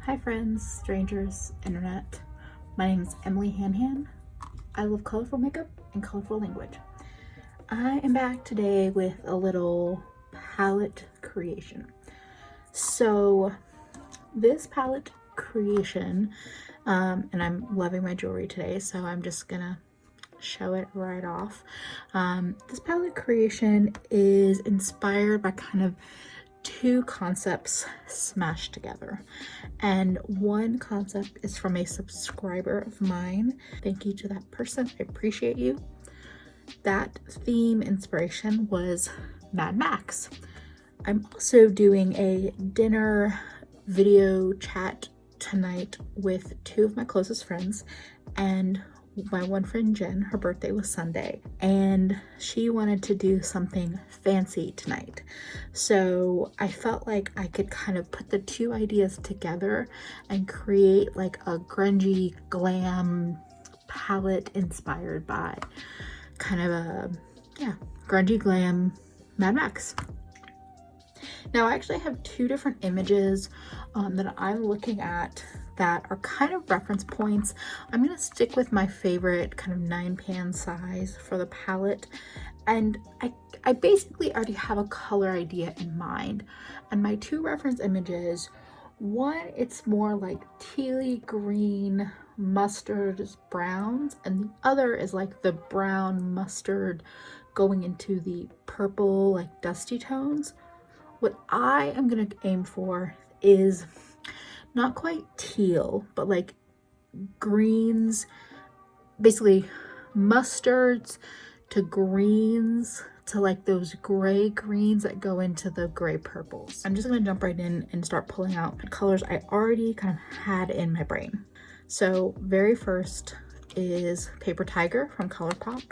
Hi friends, strangers, internet. My name is Emily Hanhan. I love colorful makeup and colorful language. I am back today with a little palette creation. So this palette creation, and I'm loving my jewelry today, so I'm just gonna show it right off. This palette creation is inspired by kind of two concepts smashed together, and one concept is from a subscriber of mine. Thank you to that person, I appreciate you. That theme inspiration was Mad Max. I'm also doing a dinner video chat tonight with two of my closest friends, and my one friend Jen, her birthday was Sunday, and she wanted to do something fancy tonight. So I felt like I could kind of put the two ideas together and create like a grungy glam palette inspired by kind of a, grungy glam Mad Max. Now I actually have two different images that I'm looking at that are kind of reference points. I'm gonna stick with my favorite kind of 9-pan size for the palette, and I basically already have a color idea in mind. And my two reference images, one, it's more like tealy green mustard browns, and the other is like the brown mustard going into the purple like dusty tones. What I am gonna aim for is not quite teal, but like greens, basically mustards to greens to like those gray greens that go into the gray purples. I'm just gonna jump right in and start pulling out colors I already kind of had in my brain. So very first is Paper Tiger from Colourpop.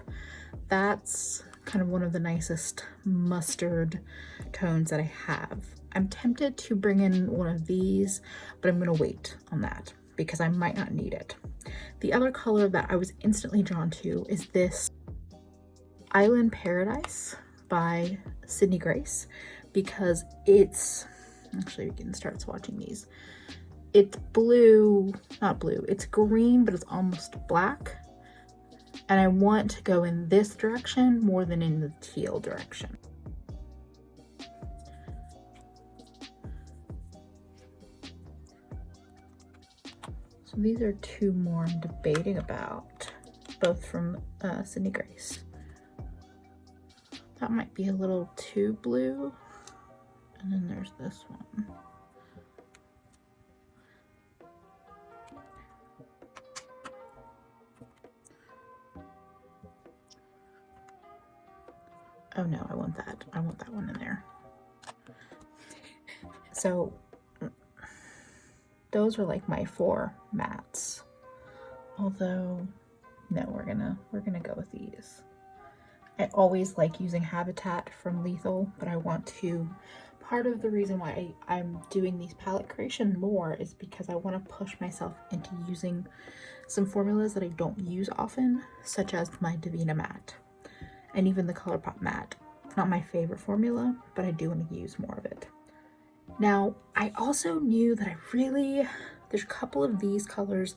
That's kind of one of the nicest mustard tones that I have. I'm tempted to bring in one of these, but I'm gonna wait on that because I might not need it. The other color that I was instantly drawn to is this Island Paradise by Sydney Grace, because it's, actually we can start swatching these. It's blue, not blue, it's green, but it's almost black. And I want to go in this direction more than in the teal direction. So these are two more I'm debating about, both from Sydney Grace. That might be a little too blue. And then there's this one. Oh no, I want that. I want that one in there. So those are like my four mattes. Although, no, we're gonna go with these. I always like using Habitat from Lethal, but I want to, part of the reason why I'm doing these palette creation more is because I want to push myself into using some formulas that I don't use often, such as my Devinah matte and even the Colourpop matte. It's not my favorite formula, but I do want to use more of it. Now, I also knew that there's a couple of these colors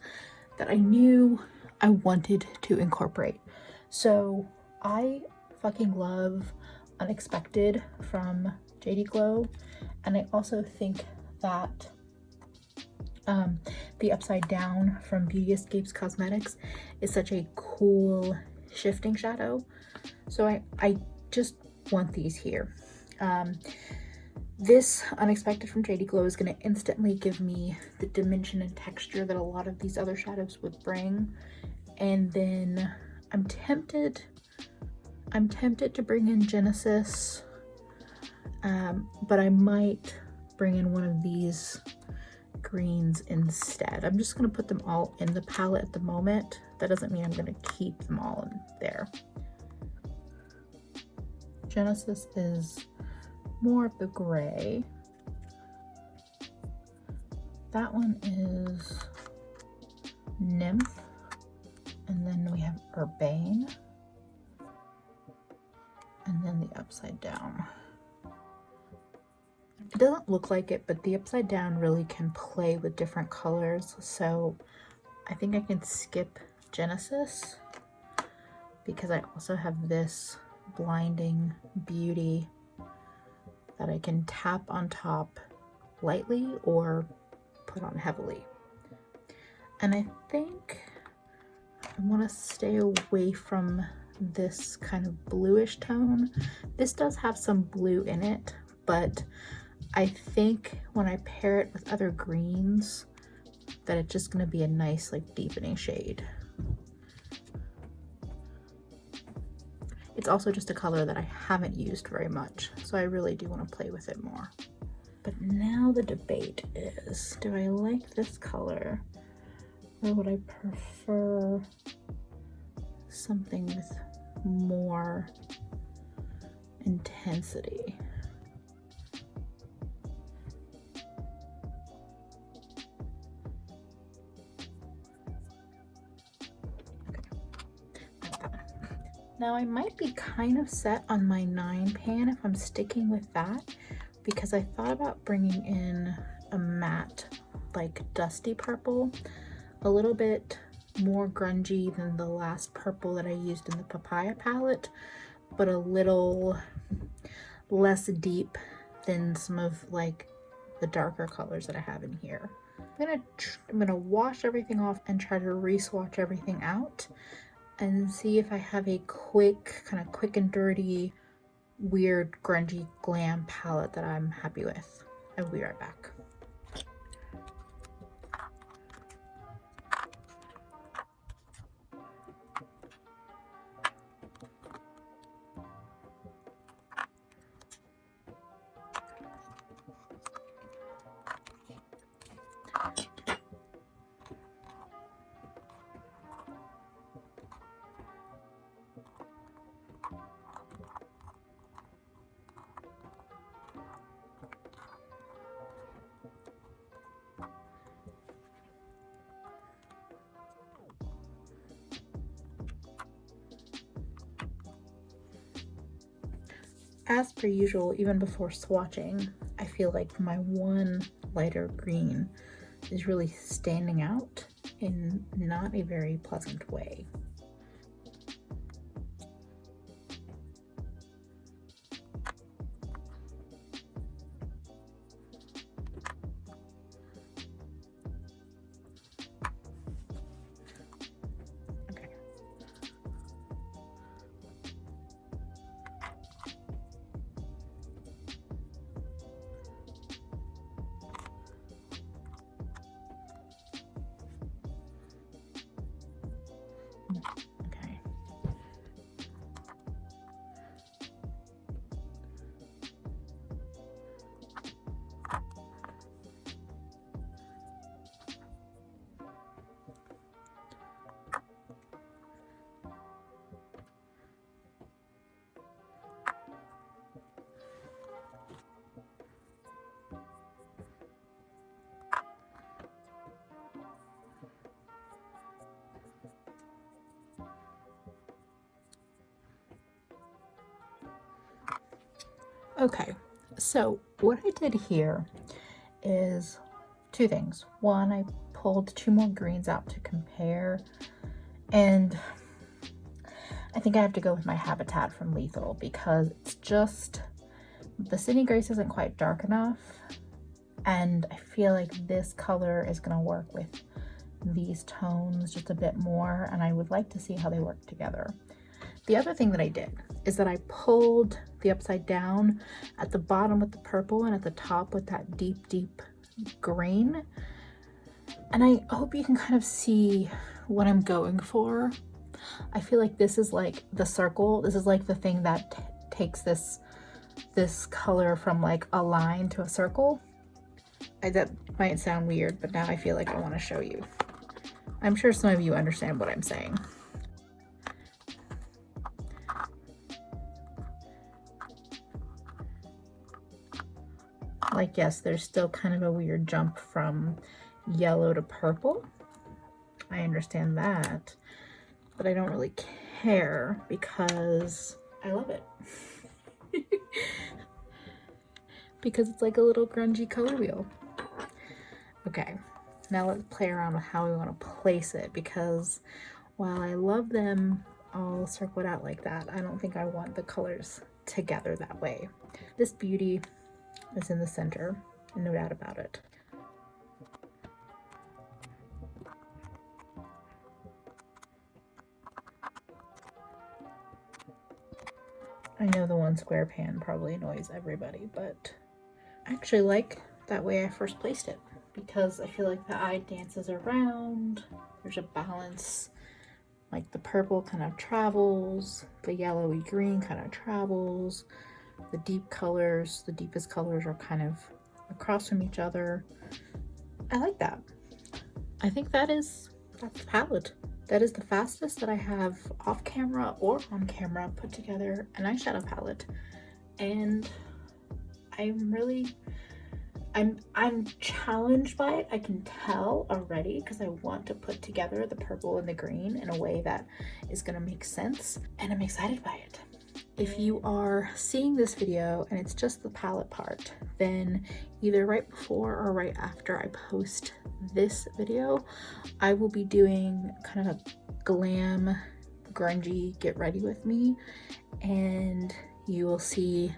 that I knew I wanted to incorporate. So I fucking love Unexpected from JD Glow, and I also think that the Upside Down from Beauty Escapes Cosmetics is such a cool shifting shadow. So I just want these here. This Unexpected from JD Glow is going to instantly give me the dimension and texture that a lot of these other shadows would bring. And then I'm tempted to bring in Genesis, but I might bring in one of these greens instead. I'm just going to put them all in the palette at the moment. That doesn't mean I'm going to keep them all in there. Genesis is more of the gray. That one is Nymph, and then we have Urbane, and then the Upside Down. I'm It doesn't look like it, but the upside down really can play with different colors. So I think I can skip Genesis because I also have this Blinding Beauty that I can tap on top lightly or put on heavily. And I think I want to stay away from this kind of bluish tone. This does have some blue in it, but I think when I pair it with other greens that it's just going to be a nice like deepening shade. It's also just a color that I haven't used very much, so I really do want to play with it more. But now the debate is, do I like this color or would I prefer something with more intensity? Now I might be kind of set on my 9 pan if I'm sticking with that, because I thought about bringing in a matte, like dusty purple, a little bit more grungy than the last purple that I used in the papaya palette, but a little less deep than some of like the darker colors that I have in here. I'm gonna wash everything off and try to re-swatch everything out and see if I have a quick and dirty, weird, grungy glam palette that I'm happy with. I'll be right back. As per usual, even before swatching, I feel like my one lighter green is really standing out in not a very pleasant way. Okay. Okay, so what I did here is 2 things. One, I pulled 2 more greens out to compare, and I think I have to go with my Habitat from Lethal because it's just, the Sydney Grace isn't quite dark enough, and I feel like this color is gonna work with these tones just a bit more, and I would like to see how they work together. The other thing that I did is that I pulled the upside down at the bottom with the purple and at the top with that deep green. And I hope you can kind of see what I'm going for. I feel like this is like the circle. This is like the thing that takes this color from like a line to a circle. That might sound weird, but now I feel like I want to show you. I'm sure some of you understand what I'm saying. Like, yes, there's still kind of a weird jump from yellow to purple. I understand that, but I don't really care because I love it. because it's like a little grungy color wheel. Okay, now let's play around with how we want to place it, because while I love them all circled out like that, I don't think I want the colors together that way. This beauty is in the center, no doubt about it. I know the one square pan probably annoys everybody, but I actually like that way I first placed it, because I feel like the eye dances around, there's a balance, like the purple kind of travels, the yellowy green kind of travels, the deep colors, the deepest colors are kind of across from each other. I like that. I think that's the palette. That is the fastest that I have off camera or on camera put together an eyeshadow palette. And I'm challenged by it. I can tell already, because I want to put together the purple and the green in a way that is gonna make sense, and I'm excited by it. If you are seeing this video and it's just the palette part, then either right before or right after I post this video, I will be doing kind of a glam, grungy get ready with me, and you will see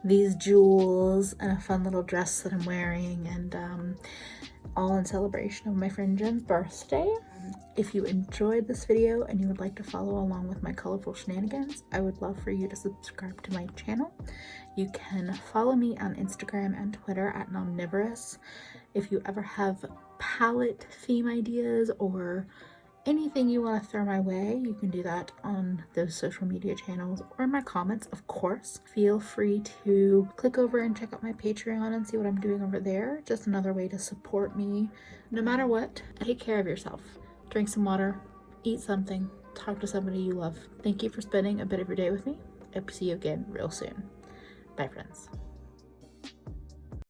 these jewels and a fun little dress that I'm wearing, and all in celebration of my friend Jen's birthday. If you enjoyed this video and you would like to follow along with my colorful shenanigans, I would love for you to subscribe to my channel. You can follow me on Instagram and Twitter at Nomnivorous. If you ever have palette theme ideas or anything you want to throw my way, you can do that on those social media channels or in my comments, of course. Feel free to click over and check out my Patreon and see what I'm doing over there. Just another way to support me. No matter what, take care of yourself. Drink some water, eat something, talk to somebody you love. Thank you for spending a bit of your day with me. I hope to see you again real soon. Bye, friends.